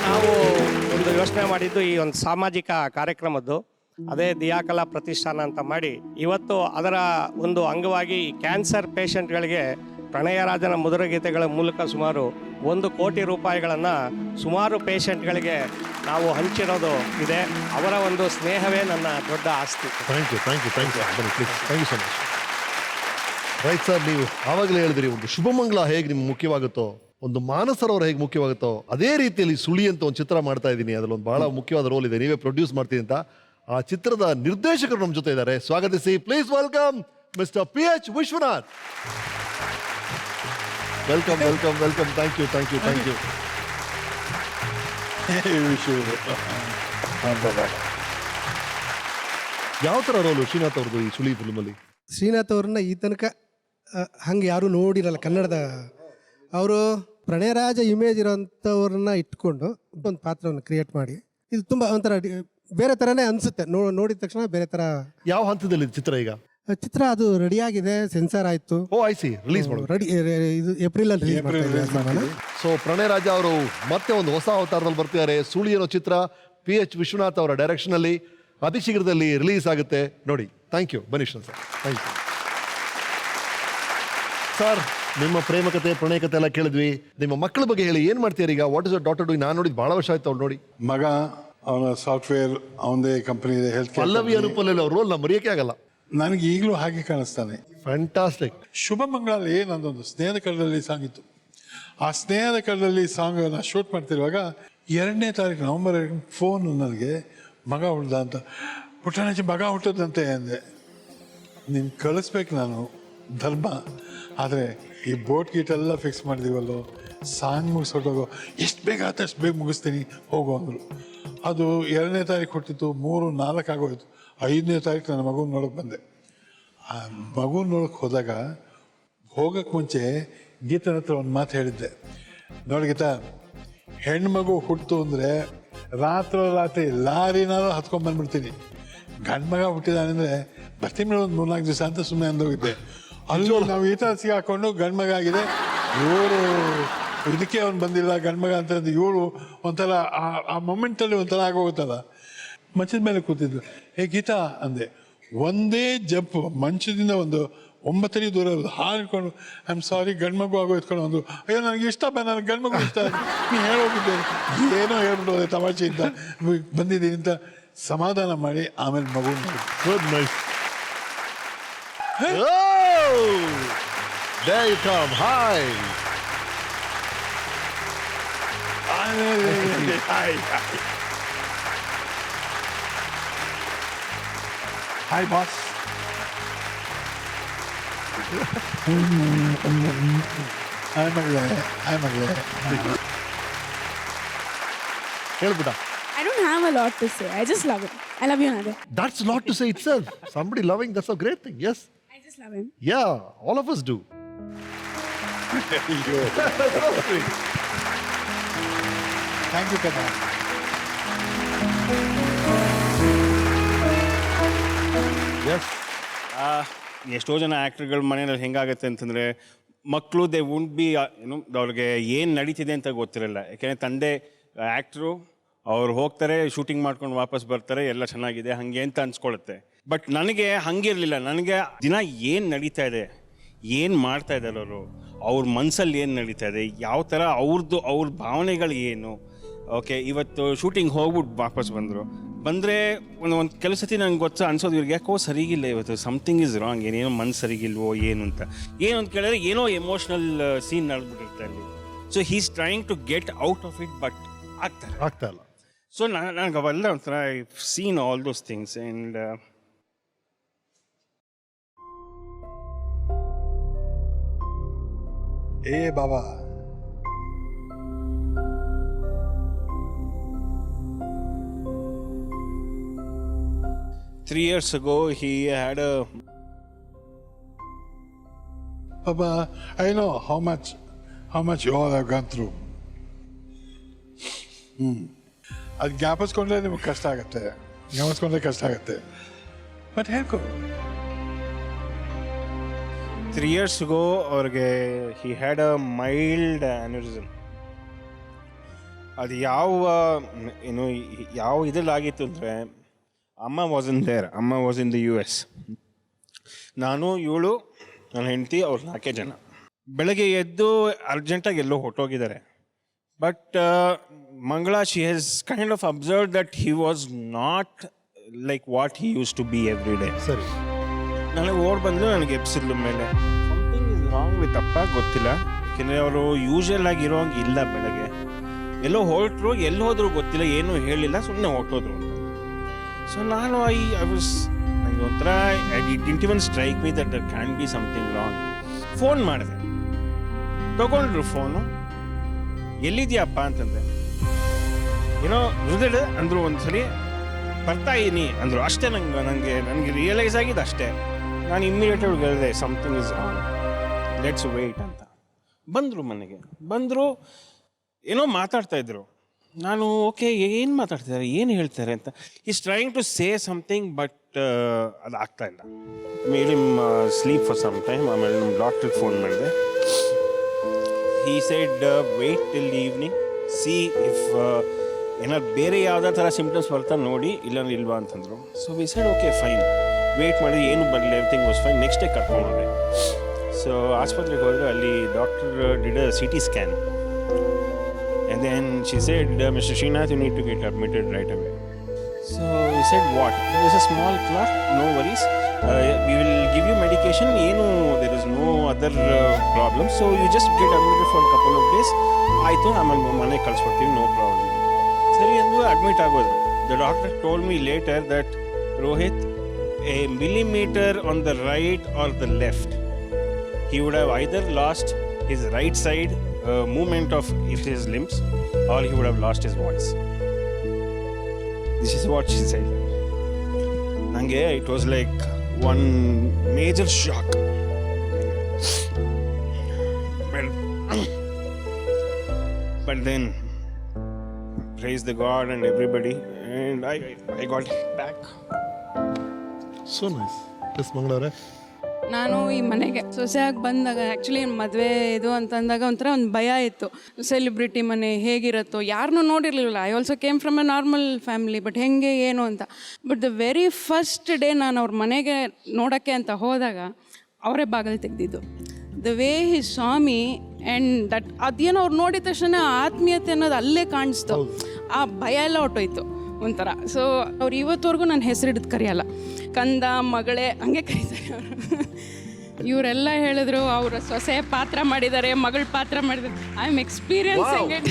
ನಾವು ಒಂದು ಯೋಚನೆ ಮಾಡಿದ್ದು ಈ ಒಂದು ಸಾಮಾಜಿಕ ಕಾರ್ಯಕ್ರಮದ್ದು, ಅದೇ ದಿಯಾಕಲಾ ಪ್ರತಿಷ್ಠಾನ ಅಂತ ಮಾಡಿ ಇವತ್ತು ಅದರ ಒಂದು ಅಂಗವಾಗಿ ಕ್ಯಾನ್ಸರ್ ಪೇಷಂಟ್ಗಳಿಗೆ ಪ್ರಣಯರಾಜನ ಮಧುರಗೀತೆಗಳ ಮೂಲಕ ಸುಮಾರು 1 ಕೋಟಿ ರೂಪಾಯಿಗಳನ್ನು ಸುಮಾರು ಪೇಷಂಟ್ಗಳಿಗೆ ನಾವು ಹಂಚಿರೋದು ಇದೆ. ಅವರ ಒಂದು ಸ್ನೇಹವೇ ನನ್ನ ದೊಡ್ಡ ಆಸ್ತಿ. Thank you so much. Right sir, ನೀವು ಆವಾಗಲೇ ಹೇಳಿದ್ರಿ ಒಂದು ಶುಭಮಂಗಲ ಹೇಗೆ ನಿಮ್ಗೆ ಮುಖ್ಯವಾಗುತ್ತೋ, ಒಂದು ಮಾನಸರವ್ರು ಹೇಗೆ ಮುಖ್ಯವಾಗುತ್ತೋ, ಅದೇ ರೀತಿಯಲ್ಲಿ ಸುಳಿ ಅಂತ ಒಂದು ಚಿತ್ರ ಮಾಡ್ತಾ ಇದ್ದೀನಿ. ಅದರಲ್ಲಿ ಒಂದು ಬಹಳ ಮುಖ್ಯವಾದ ರೋಲ್ ಇದೆ, ನೀವೇ ಪ್ರೊಡ್ಯೂಸ್ ಮಾಡ್ತೀನಿ ಅಂತ. ಆ ಚಿತ್ರದ ನಿರ್ದೇಶಕರು ನಮ್ಮ ಜೊತೆ ಇದ್ದಾರೆ, ಸ್ವಾಗತಿಸಿ. Please welcome mister PH Vishwanath. Welcome. Thank you. ಯಾವ ಥರ ರೋಲು ಶ್ರೀನಾಥ್ ಅವ್ರದ್ದು ಈ ಸುಳಿ ಫಿಲ್ಮಲ್ಲಿ? ಶ್ರೀನಾಥ್ ಅವ್ರನ್ನ ಈ ತನಕ ಹಂಗೆ ಯಾರೂ ನೋಡಿರಲ್ಲ ಕನ್ನಡದ. ಅವರು ಪ್ರಣಯರಾಜ ಇಮೇಜ್ ಇರೋಂಥವ್ರನ್ನ ಇಟ್ಕೊಂಡು ಒಂದು ಪಾತ್ರವನ್ನು ಕ್ರಿಯೇಟ್ ಮಾಡಿ, ಇದು ತುಂಬ ಒಂಥರ ಬೇರೆ ಥರನೇ ಅನಿಸುತ್ತೆ. ನೋಡಿದ ತಕ್ಷಣ ಬೇರೆ ಥರ. ಯಾವ ಹಂತದಲ್ಲಿ ಚಿತ್ರ ಈಗ? ಚಿತ್ರ ಅದು ರೆಡಿಯಾಗಿದೆ, ಸೆನ್ಸಾರ್ ಆಯಿತು. ರಿಲೀಸ್ ಮಾಡೋದು ರೆಡಿ, ಇದು ಏಪ್ರಿಲಲ್ಲಿ ರಿಲೀಸ್ ಮಾಡ್ತಾ. ಸೊ ಪ್ರಣಯರಾಜ ಅವರು ಮತ್ತೆ ಒಂದು ಹೊಸ ಅವತಾರದಲ್ಲಿ ಬರ್ತಿದ್ದಾರೆ. ಸುಳಿ ಅನ್ನೋ ಚಿತ್ರ PH ವಿಶ್ವನಾಥ್ ಅವರ ಡೈರೆಕ್ಷನಲ್ಲಿ ಅತಿ ಶೀಘ್ರದಲ್ಲಿ ರಿಲೀಸ್ ಆಗುತ್ತೆ, ನೋಡಿ. Thank you. ಬನ್ನಿ ಸರ್. Thank you sir. ನಿಮ್ಮ ಪ್ರೇಮ ಕತೆ, ಪ್ರಣಯ ಕತೆ ಎಲ್ಲ ಕೇಳಿದ್ವಿ. ನಿಮ್ಮ ಮಕ್ಕಳ ಬಗ್ಗೆ ಹೇಳಿ, ಏನ್ ಮಾಡ್ತೀರಿ ಈಗ? What is your daughter doing? ನಾನು ನೋಡಿದ್ ಬಹಳ ವರ್ಷ ಆಯ್ತು ಅವ್ರು ನೋಡಿ. ಮಗ ಅವನ ಸಾಫ್ಟ್ವೇರ್, ಅವನದೇ ಕಂಪನಿ ಇದೆ, ಹೆಲ್ತ್ ಕೇರ್. ಪಲ್ಲವಿ ಅನುಪಲ್ಲಿ ಅವ್ರ ರೋಲ್ ಮರೆಯೋಕೆ ಆಗಲ್ಲ. ನನಗೆ ಈಗಲೂ ಹಾಗೆ ಕಾಣಿಸ್ತಾನೆ. ಫ್ಯಾಂಟಾಸ್ಟಿಕ್. ಶುಭಮಂಗಳಲ್ಲಿ ನಂದೊಂದು ಸ್ನೇಹದ ಕಡಲಲ್ಲಿ ಸಾಂಗ್ ಇತ್ತು. ಆ ಸ್ನೇಹದ ಕಡಲಲ್ಲಿ ಸಾಂಗ್ ನಾ ಶೂಟ್ ಮಾಡ್ತಿರುವಾಗ 2ನೇ ತಾರೀಕು ನವೆಂಬರ್ ಫೋನ್ ನನಗೆ, ಮಗ ಹುಡ್ದ ಅಂತ. ಪುಟ್ಟಣಜಿ ಮಗ ಹುಟ್ಟದಂತೆ ಅಂದೆ. ನೀನು ಕಳಿಸ್ಬೇಕು, ನಾನು ಧರ್ಮ. ಆದರೆ ಈ ಬೋಟ್ ಗೀಟೆಲ್ಲ ಫಿಕ್ಸ್ ಮಾಡಿದೀವಲ್ಲೋ, ಸಾಂಗ್ ಮುಗಿಸ್ಕೊಟ್ಟೋಗೋ, ಎಷ್ಟು ಬೇಗ ಆಯ್ತು ಅಷ್ಟು ಬೇಗ ಮುಗಿಸ್ತೀನಿ ಹೋಗೋ ಅಂದರು. ಅದು 2ನೇ ತಾರೀಕು ಹುಟ್ಟಿತ್ತು, 3, 4 ಆಗೋಯ್ತು. 5ನೇ ತಾರೀಕು ನನ್ನ ಮಗುನ ನೋಡೋಕೆ ಬಂದೆ. ಆ ಮಗುನ ನೋಡೋಕೆ ಹೋದಾಗ ಹೋಗೋಕ್ಕೆ ಮುಂಚೆ ಗೀತನ ಹತ್ರ ಒಂದು ಮಾತು ಹೇಳಿದ್ದೆ. ನೋಡಿ ಗೀತಾ, ಹೆಣ್ಮಗು ಹುಟ್ಟಿತು ಅಂದರೆ ರಾತ್ರಿ ಲಾರಿನಾರು ಹತ್ಕೊಂಡ್ಬಂದ್ಬಿಡ್ತೀನಿ. ಗಂಡು ಮಗ ಹುಟ್ಟಿದಾನೆ ಅಂದರೆ ಬರ್ತೀನಿ ಒಂದು 3-4 ದಿವಸ ಅಂತ ಸುಮ್ಮನೆ ಅಂದೋಗಿದ್ದೆ. ಅಲ್ಲೂ ನಾವು ಈ ಥರ ಸಿಗಾಕೊಂಡು ಗಂಡು ಮಗ ಆಗಿದೆ, ಇವರು ಇದಕ್ಕೆ ಅವ್ನು ಬಂದಿಲ್ಲ ಗಂಡು ಮಗ ಅಂತ ಇವಳು ಒಂಥರ ಆ ಮೊಮೆಂಟಲ್ಲಿ ಒಂಥರ ಆಗೋಗುತ್ತಲ್ಲ. ಮಂಚದ ಮೇಲೆ ಕೂತಿದ್ಲು. ಗೀತಾ ಅಂದೆ. ಒಂದೇ ಜಂಪ್ ಮಂಚದಿಂದ ಒಂದು 9 ಅಡಿ ದೂರ ಹಾರಿಕೊಂಡು, ಐ ಆಮ್ ಸಾರಿ ಗಂಡು ಮಗು ಆಗೋ ಎತ್ಕೊಂಡು ಒಂದು, ಅಯ್ಯೋ ನನಗೆ ಇಷ್ಟ ನನಗೆ ಗಂಡು ಮಗು ಇಷ್ಟ, ನೀ ಹೇಳೋಗಿದ್ದೆ, ಏನೋ ಹೇಳ್ಬಿಡೋದೆ ತಮಾಷೆಯಿಂದ ಬಂದಿದ್ದೀನಿ ಅಂತ ಸಮಾಧಾನ ಮಾಡಿ ಆಮೇಲೆ ಮಗು good nice. There you come. Hi. Hi, boss. I'm a ಹೇಳ್ಬಿಟ್ಟ. I don't have a lot to say. I just love it. I love you, Nade. That's a lot to say itself. Somebody loving, that's a great thing. Yes. I just love him. Yeah, all of us do. That's so sweet. Thank you, Kada. Yes. ಎಷ್ಟೋ ಜನ ಆ್ಯಕ್ಟರ್ಗಳ ಮನೆಯಲ್ಲಿ ಹೆಂಗಾಗುತ್ತೆ ಅಂತಂದರೆ, ಮಕ್ಕಳು they won't B ಏನು, ಅವ್ರಿಗೆ ಏನು ನಡೀತಿದೆ ಅಂತ ಗೊತ್ತಿರಲ್ಲ. ಯಾಕೆಂದರೆ ತಂದೆ ಆ್ಯಕ್ಟ್ರು, ಅವ್ರು ಹೋಗ್ತಾರೆ, ಶೂಟಿಂಗ್ ಮಾಡ್ಕೊಂಡು ವಾಪಸ್ ಬರ್ತಾರೆ, ಎಲ್ಲ ಚೆನ್ನಾಗಿದೆ ಹಾಗೆ ಅಂತ ಅನ್ಸ್ಕೊಳ್ಳುತ್ತೆ. ಬಟ್ ನನಗೆ ಹಂಗಿರಲಿಲ್ಲ. ನನಗೆ ದಿನ ಏನು ನಡೀತಾ ಇದೆ, ಏನು ಮಾಡ್ತಾ ಇದ್ದಾರೆ ಅವರು, ಅವ್ರ ಮನಸ್ಸಲ್ಲಿ ಏನು ನಡೀತಾ ಇದೆ, ಯಾವ ಥರ ಅವ್ರ ಭಾವನೆಗಳು ಏನು. ಓಕೆ, ಇವತ್ತು ಶೂಟಿಂಗ್ ಹೋಗ್ಬಿಟ್ಟು ವಾಪಸ್ ಬಂದರೆ ಒಂದು ಕೆಲವು ಸತಿ ನಂಗೆ ಅನ್ಸೋದು, ಇವ್ರಿಗೆ ಯಾಕೋ ಸರಿಗಿಲ್ಲ ಇವತ್ತು, ಸಮಥಿಂಗ್ ಇಸ್ ರಾಂಗ್, ಏನೇನೋ ಮನ್ಸು ಸರಿಗಿಲ್ವೋ ಏನು ಅಂತ. ಏನು ಅಂತ ಕೇಳಿದ್ರೆ ಏನೋ ಎಮೋಷ್ನಲ್ ಸೀನ್ ನಡೆದ್ಬಿಟ್ಟಿರುತ್ತೆ ಅಲ್ಲಿ. So he is trying to get out of it, but ಆಗ್ತಾ ಇಲ್ಲ. ಸೊ ನನಗೆ ಅವೆಲ್ಲ ಒಂಥರ I seen all those things. And Baba, 3 years ago, he had a... Papa, I know how much you all have gone through. ಅದು ಜ್ಞಾಪಿಸ್ಕೊಂಡ್ರೆ ನಿಮಗೆ ಕಷ್ಟ ಆಗುತ್ತೆ, but ಹೇಳ್ಕೊ. 3 years ago ಅವ್ರಿಗೆ he had a mild aneurysm. ಅದು ಯಾವ ಇದರಲ್ಲಾಗಿತ್ತು ಅಂದರೆ, ಅಮ್ಮ ವಾಸ್ ಇನ್ ದೇರ್, ಅಮ್ಮ ವಾಸ್ ಇನ್ ದಿ US, ನಾನು, ಇವಳು, ನನ್ನ ಹೆಂಡತಿ, ಅವ್ರು 4 ಜನ. ಬೆಳಗ್ಗೆ ಎದ್ದು ಅರ್ಜೆಂಟಾಗಿ ಎಲ್ಲೋ ಹೊಟ್ಟೋಗಿದ್ದಾರೆ. But Mangala, she has kind of observe that he was not like what he use to be every day. ಸರಿ. ನನಗೆ ಓಡ್ ಬಂದು ನನಗೆ ಎಬ್ಸಿದ್ಲು ಮೇಲೆ. ಸಮಥಿಂಗ್ ಇಸ್ ರಾಂಗ್ ವಿತ್ ಅಪ್ಪ, ಗೊತ್ತಿಲ್ಲ. ಯಾಕೆಂದರೆ ಅವರು ಯೂಶಲ್ ಆಗಿ ಇರೋಂಗೆ ಇಲ್ಲ. ಬೆಳಗ್ಗೆ ಎಲ್ಲೋ ಹೊರಟರು, ಎಲ್ಲಿ ಹೋದ್ರು ಗೊತ್ತಿಲ್ಲ, ಏನೂ ಹೇಳಿಲ್ಲ, ಸುಮ್ಮನೆ ಹೊರಟೋದ್ರು ಅಂತ. ಸೊ ನಾನು ನನಗೆ ಒಂಥರ it didn't even strike me that there can be something wrong. Phone ಮಾಡಿದೆ, ತಗೊಂಡ್ರು ಫೋನು. ಎಲ್ಲಿದ್ಯಪ್ಪ ಅಂತಂದೆ. ಏನೋ ಹೃದಯ ಅಂದರು, ಒಂದ್ಸಲಿ ಬರ್ತಾ ಇದೀನಿ ಅಂದರು. ಅಷ್ಟೇ ನನಗೆ ರಿಯಲೈಸ್ ಆಗಿದೆ ಅಷ್ಟೇ. ನಾನು ಇಮ್ಮಿಡಿಯೇಟ್ ಅವ್ರಿಗೆ ಹೇಳಿದೆ something is wrong, let's wait ಅಂತ. ಬಂದರು, ಮನೆಗೆ ಬಂದರು, ಏನೋ ಮಾತಾಡ್ತಾ ಇದ್ರು. ನಾನು ಓಕೆ, ಏನು ಮಾತಾಡ್ತಿದ್ದಾರೆ, ಏನು ಹೇಳ್ತಾರೆ ಅಂತ. Is trying to say something, but ಅದು ಆಗ್ತಾ ಇಲ್ಲ. ಮೇಲಿ ಸ್ಲೀಪ್ ಫಾರ್ ಸಮ್ ಟೈಮ್. ಆಮೇಲೆ ನಮ್ಮ ಡಾಕ್ಟ್ರಿಗೆ ಫೋನ್ ಮಾಡಿದೆ. he said wait till evening, see if ಏನಾದ್ರು ಬೇರೆ ಯಾವುದೇ ಥರ ಸಿಂಪ್ಟಮ್ಸ್ ಬರ್ತಾ ನೋಡಿ, ಇಲ್ವಾ ಅಂತಂದರು. So we said okay fine, wait ಮಾಡಿ, ಏನು ಬರಲಿಲ್ಲ, everything was fine. Next day ಕರ್ಕೊಂಡು ಹೋದೆ. ಸೊ ಆಸ್ಪತ್ರೆಗೆ ಹೋದರೆ ಅಲ್ಲಿ doctor did a CT scan. And then she said, Mr. Srinath, you need to get admitted right away. So he said, what? There is a small clot, no worries. We will give you medication. There is no other problem. So you just get admitted for a couple of days. ಆಯಿತು, ಆಮೇಲೆ ಮನೆಗೆ ಕಳಿಸ್ಕೊಡ್ತೀವಿ, no problem. ಸರಿ ಎಂದು admit ಆಗೋದು. The doctor told me later that, Rohit, a millimeter on the right or the left, he would have either lost his right side movement of his limbs, or he would have lost his voice. This is what she said. Nange, it was like one major shock. But then, praise the God and everybody, and I got back. So nice. Yes ಮಂಗಳವ್ರೆ. ನಾನು ಈ ಮನೆಗೆ ಸೊಸೆಯಾಗಿ ಬಂದಾಗ actually ಮದುವೆ ಇದು ಅಂತಂದಾಗ ಒಂಥರ ಒಂದು ಭಯ ಇತ್ತು. ಸೆಲೆಬ್ರಿಟಿ ಮನೆ ಹೇಗಿರುತ್ತೋ, ಯಾರನ್ನೂ ನೋಡಿರಲಿಲ್ಲ. I also came from A normal family, but ಹೆಂಗೆ ಏನು ಅಂತ. But the very first day ನಾನು ಅವ್ರ ಮನೆಗೆ ನೋಡೋಕ್ಕೆ ಅಂತ ಹೋದಾಗ ಅವರೇ ಬಾಗಿಲು ತೆಗೆದಿದ್ದು. The way he saw me and that ಅದೇನೋ ಅವ್ರು ನೋಡಿದ ತಕ್ಷಣ ಆತ್ಮೀಯತೆ ಅನ್ನೋದು ಅಲ್ಲೇ ಕಾಣಿಸ್ತು. ಆ ಭಯ ಎಲ್ಲ ಹೊಟ್ಟೋಯ್ತು ಒಂಥರ. ಸೊ ಅವ್ರು ಇವತ್ತವರೆಗೂ ನನ್ನ ಹೆಸರಿಡಿದು ಕರೆಯಲ್ಲ, ಕಂದ, ಮಗಳೇ ಹಂಗೆ ಕರೀತಾರೆ ಅವರು. ಇವರೆಲ್ಲ ಹೇಳಿದ್ರು ಅವ್ರ ಸೊಸೆ ಪಾತ್ರ ಮಾಡಿದ್ದಾರೆ, ಮಗಳ ಪಾತ್ರ ಮಾಡಿದ್ದಾರೆ. I am experiencing it.